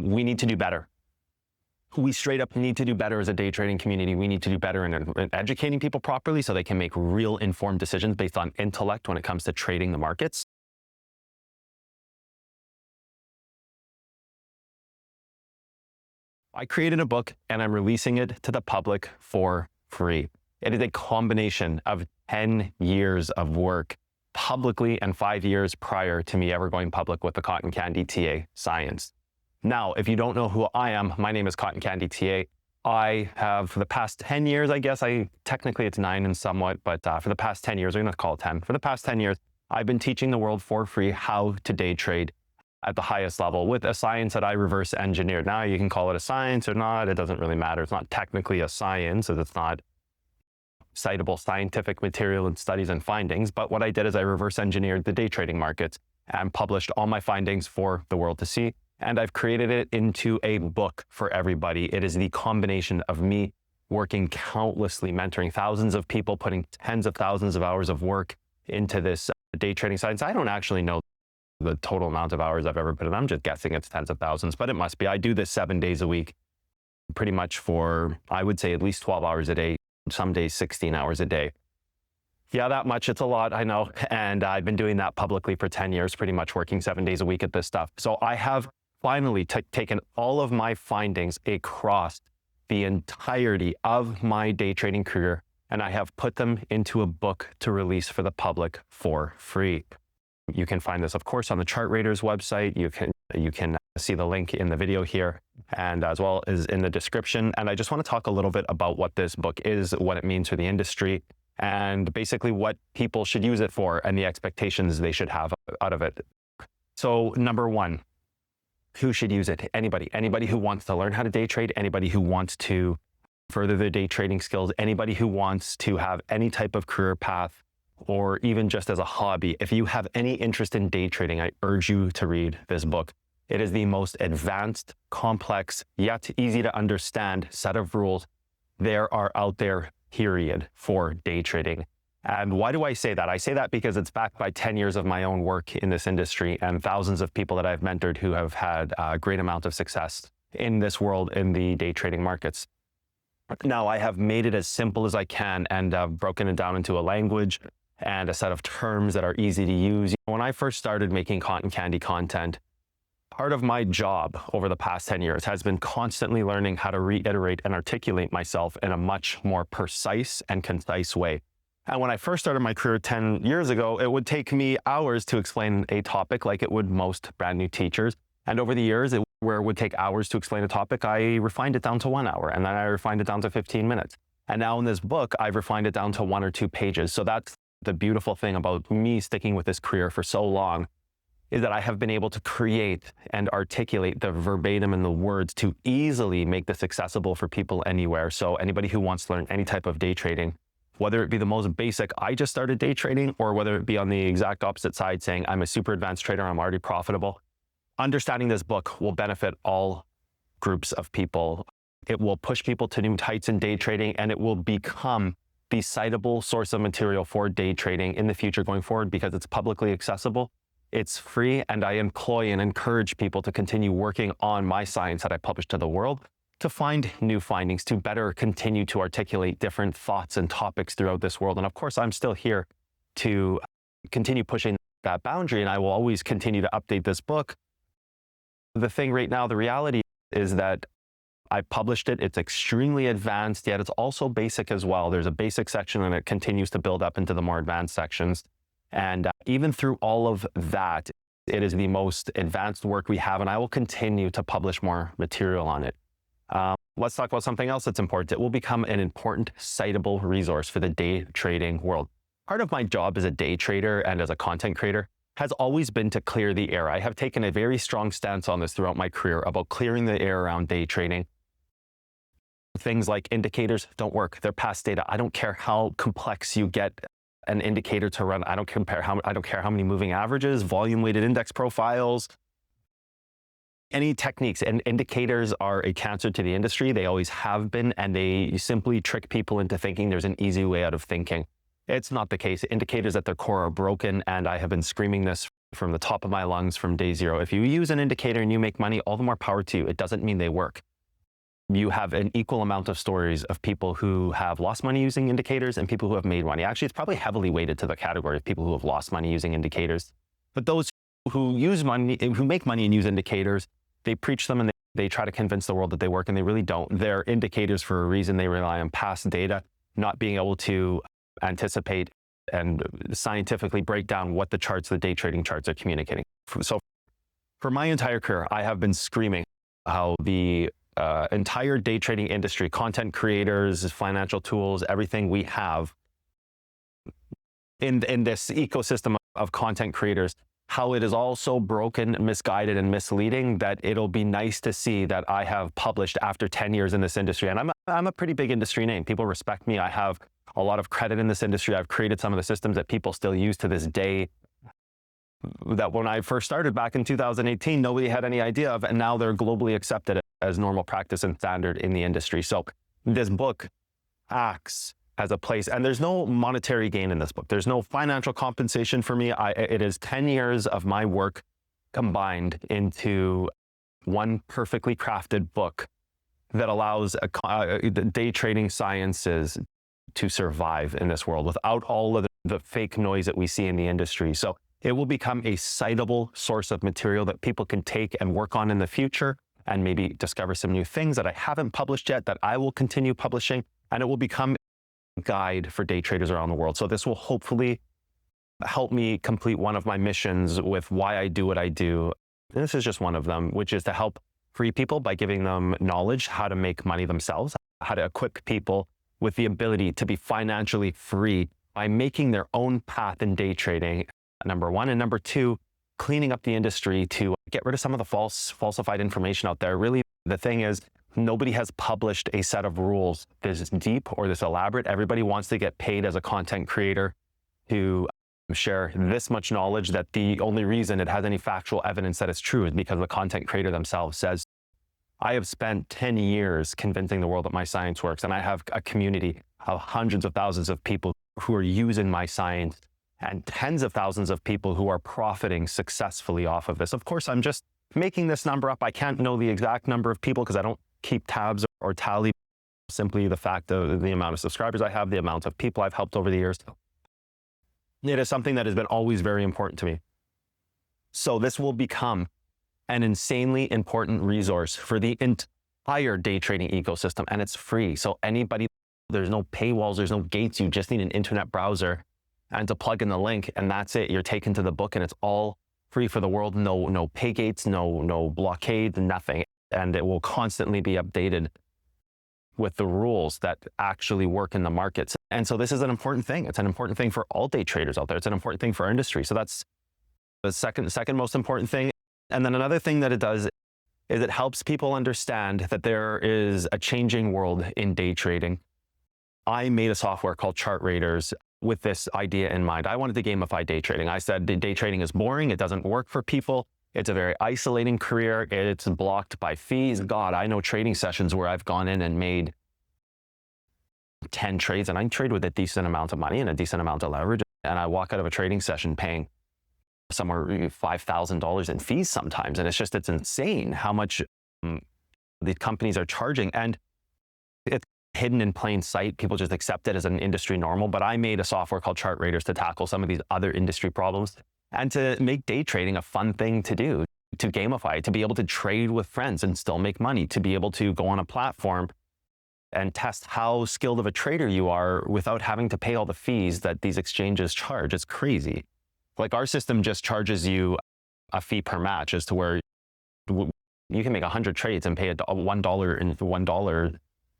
we need to do better. We straight up need to do better as a day trading community. We need to do better in educating people properly so they can make real informed decisions based on intellect when it comes to trading the markets. I created a book and I'm releasing it to the public for free. It is a combination of 10 years of work publicly and 5 years prior to me ever going public with the Cotton Candy TA Science. Now, if you don't know who I am, my name is Cotton Candy TA. I have, for the past 10 years, I guess, technically it's 9 and somewhat, but for the past 10 years, we're going to call it 10. For the past 10 years, I've been teaching the world for free how to day trade at the highest level with a science that I reverse engineered. Now, you can call it a science or not. It doesn't really matter. It's not technically a science, as it's not citable scientific material and studies and findings. But what I did is I reverse engineered the day trading markets and published all my findings for the world to see. And I've created it into a book for everybody. It is the combination of me working countlessly, mentoring thousands of people, putting tens of thousands of hours of work into this day trading science. I don't actually know the total amount of hours I've ever put in. I'm just guessing it's tens of thousands, but it must be. I do this 7 days a week, pretty much for, I would say, at least 12 hours a day, some days 16 hours a day. Yeah, that much. It's a lot, I know. And I've been doing that publicly for 10 years, pretty much working 7 days a week at this stuff. So I have finally taken all of my findings across the entirety of my day trading career, and I have put them into a book to release for the public for free. You can find this, of course, on the Chart Raiders website. You can see the link in the video here, and as well as in the description. And I just want to talk a little bit about what this book is, what it means for the industry, and basically what people should use it for and the expectations they should have out of it. So number one, who should use it? Anybody who wants to learn how to day trade, anybody who wants to further their day trading skills, anybody who wants to have any type of career path, or even just as a hobby. If you have any interest in day trading, I urge you to read this book. It is the most advanced, complex, yet easy to understand set of rules there are out there, period, for day trading. And why do I say that? I say that because it's backed by 10 years of my own work in this industry and thousands of people that I've mentored who have had a great amount of success in this world in the day trading markets. Now, I have made it as simple as I can and broken it down into a language and a set of terms that are easy to use. When I first started making cotton candy content, part of my job over the past 10 years has been constantly learning how to reiterate and articulate myself in a much more precise and concise way. And when I first started my career 10 years ago, it would take me hours to explain a topic like it would most brand new teachers. And over the years, where it would take hours to explain a topic, I refined it down to 1 hour, and then I refined it down to 15 minutes. And now in this book, I've refined it down to 1 or 2 pages. So that's the beautiful thing about me sticking with this career for so long, is that I have been able to create and articulate the verbatim and the words to easily make this accessible for people anywhere. So anybody who wants to learn any type of day trading, whether it be the most basic, I just started day trading, or whether it be on the exact opposite side saying, I'm a super advanced trader, I'm already profitable, understanding this book will benefit all groups of people. It will push people to new heights in day trading, and it will become the citable source of material for day trading in the future going forward because it's publicly accessible, it's free, and I employ and encourage people to continue working on my science that I publish to the world to find new findings, to better continue to articulate different thoughts and topics throughout this world. And of course, I'm still here to continue pushing that boundary, and I will always continue to update this book. The thing right now, the reality is that I published it. It's extremely advanced, yet it's also basic as well. There's a basic section and it continues to build up into the more advanced sections. And even through all of that, it is the most advanced work we have, and I will continue to publish more material on it. Let's talk about something else that's important. It will become an important citable resource for the day trading world. Part of my job as a day trader and as a content creator has always been to clear the air. I have taken a very strong stance on this throughout my career about clearing the air around day trading. Things like indicators don't work. They're past data. I don't care how complex you get an indicator to run. I don't care how many moving averages, volume weighted index profiles, any techniques. And indicators are a cancer to the industry. They always have been, and they simply trick people into thinking there's an easy way out of thinking. It's not the case. Indicators at their core are broken, and I have been screaming this from the top of my lungs from day zero. If you use an indicator and you make money, all the more power to you. It doesn't mean they work. You have an equal amount of stories of people who have lost money using indicators and people who have made money. Actually, it's probably heavily weighted to the category of people who have lost money using indicators. But those who make money and use indicators, they preach them and they try to convince the world that they work, and they really don't. They're indicators for a reason. They rely on past data, not being able to anticipate and scientifically break down what the charts, the day trading charts, are communicating. So for my entire career, I have been screaming how the entire day trading industry, content creators, financial tools, everything we have in this ecosystem of content creators, how it is all so broken, misguided, and misleading that it'll be nice to see that I have published after 10 years in this industry. And I'm a pretty big industry name. People respect me. I have a lot of credit in this industry. I've created some of the systems that people still use to this day that when I first started back in 2018, nobody had any idea of, and now they're globally accepted as normal practice and standard in the industry. So this book acts as a place, and there's no monetary gain in this book. There's no financial compensation for me. It is 10 years of my work combined into one perfectly crafted book that allows the day trading sciences to survive in this world without all of the fake noise that we see in the industry. So it will become a citable source of material that people can take and work on in the future, and maybe discover some new things that I haven't published yet that I will continue publishing, and it will become a guide for day traders around the world. So this will hopefully help me complete one of my missions with why I do what I do. And this is just one of them, which is to help free people by giving them knowledge how to make money themselves, how to equip people with the ability to be financially free by making their own path in day trading, number one. And number two, cleaning up the industry to get rid of some of the falsified information out there. Really, the thing is, nobody has published a set of rules this deep or this elaborate. Everybody wants to get paid as a content creator to share this much knowledge that the only reason it has any factual evidence that it's true is because the content creator themselves says. I have spent 10 years convincing the world that my science works, and I have a community of hundreds of thousands of people who are using my science, and tens of thousands of people who are profiting successfully off of this. Of course, I'm just making this number up. I can't know the exact number of people because I don't keep tabs or tally, simply the fact of the amount of subscribers I have, the amount of people I've helped over the years. It is something that has been always very important to me. So this will become an insanely important resource for the entire day trading ecosystem, and it's free. So anybody, there's no paywalls, there's no gates. You just need an internet browser and to plug in the link, and that's it. You're taken to the book, and it's all free for the world. No pay gates, no blockades, nothing. And it will constantly be updated with the rules that actually work in the markets. And so this is an important thing. It's an important thing for all day traders out there. It's an important thing for our industry. So that's the second most important thing. And then another thing that it does is it helps people understand that there is a changing world in day trading. I made a software called Chart Raiders with this idea in mind. I wanted to gamify day trading. I said day trading is boring. It doesn't work for people. It's a very isolating career. It's blocked by fees. God, I know trading sessions where I've gone in and made 10 trades, and I trade with a decent amount of money and a decent amount of leverage. And I walk out of a trading session paying somewhere $5,000 in fees sometimes. And it's insane how much the companies are charging. And it's hidden in plain sight. People just accept it as an industry normal. But I made a software called Chart Raiders to tackle some of these other industry problems and to make day trading a fun thing to do, to gamify, to be able to trade with friends and still make money, to be able to go on a platform and test how skilled of a trader you are without having to pay all the fees that these exchanges charge. It's crazy. Like our system just charges you a fee per match, as to where you can make 100 trades and pay $1 in $1,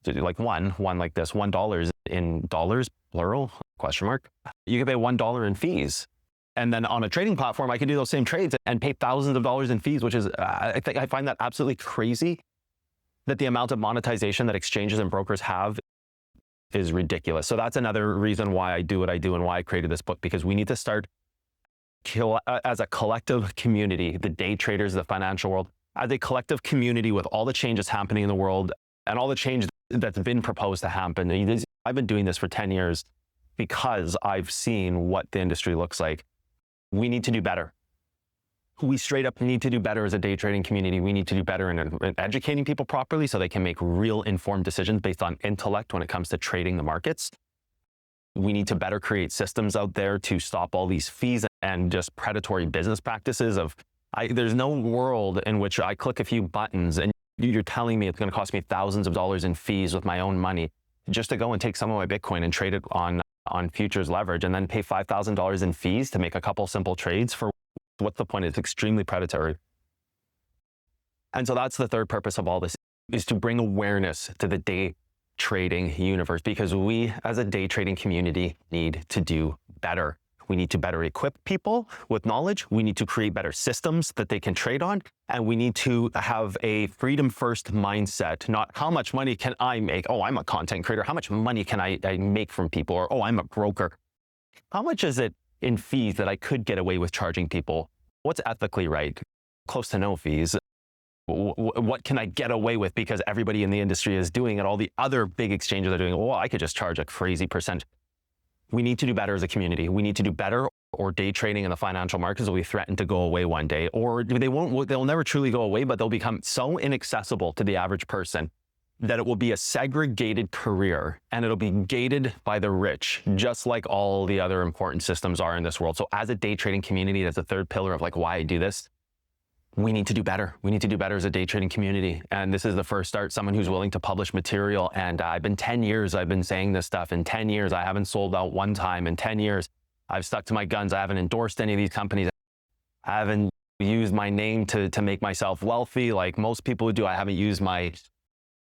like one like this, $1 in dollars, plural, question mark. You can pay $1 in fees. And then on a trading platform, I can do those same trades and pay thousands of dollars in fees, which is, I find that absolutely crazy, that the amount of monetization that exchanges and brokers have is ridiculous. So that's another reason why I do what I do and why I created this book, because we need to start as a collective community, the day traders, the financial world, as a collective community with all the changes happening in the world and all the change that's been proposed to happen. I've been doing this for 10 years because I've seen what the industry looks like. We need to do better. We straight up need to do better as a day trading community. We need to do better in educating people properly so they can make real informed decisions based on intellect when it comes to trading the markets. We need to better create systems out there to stop all these fees and just predatory business practices of, there's no world in which I click a few buttons and you're telling me it's going to cost me thousands of dollars in fees with my own money just to go and take some of my Bitcoin and trade it on futures leverage and then pay $5,000 in fees to make a couple simple trades for what's the point? It's extremely predatory. And so that's the third purpose of all this, is to bring awareness to the day trading universe, because we as a day trading community need to do better. We need to better equip people with knowledge. We need to create better systems that they can trade on. And we need to have a freedom first mindset, not how much money can I make? Oh, I'm a content creator. How much money can I make from people? Or, oh, I'm a broker. How much is it in fees that I could get away with charging people? What's ethically right? Close to no fees. What can I get away with because everybody in the industry is doing it? All the other big exchanges are doing it. Well, I could just charge a crazy percent. We need to do better as a community. We need to do better, or day trading in the financial markets will be threatened to go away one day, or they'll never truly go away, but they'll become so inaccessible to the average person that it will be a segregated career and it'll be gated by the rich, just like all the other important systems are in this world. So as a day trading community, that's the third pillar of like why I do this. We need to do better. We need to do better as a day trading community. And this is the first start, someone who's willing to publish material. And I've been 10 years, I've been saying this stuff. In 10 years, I haven't sold out one time. In 10 years, I've stuck to my guns. I haven't endorsed any of these companies. I haven't used my name to make myself wealthy like most people would do. I haven't used my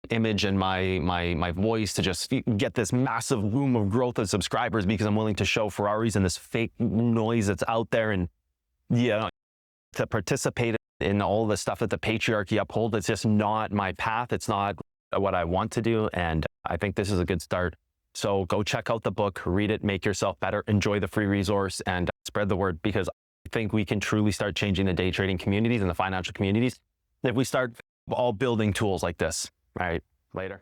image and my voice to just get this massive boom of growth of subscribers because I'm willing to show Ferraris and this fake noise that's out there, and to participate in all the stuff that the patriarchy upholds. It's just not my path. It's not what I want to do. And I think this is a good start. So go check out the book, read it, make yourself better, enjoy the free resource, and spread the word, because I think we can truly start changing the day trading communities and the financial communities if we start all building tools like this. All right, later.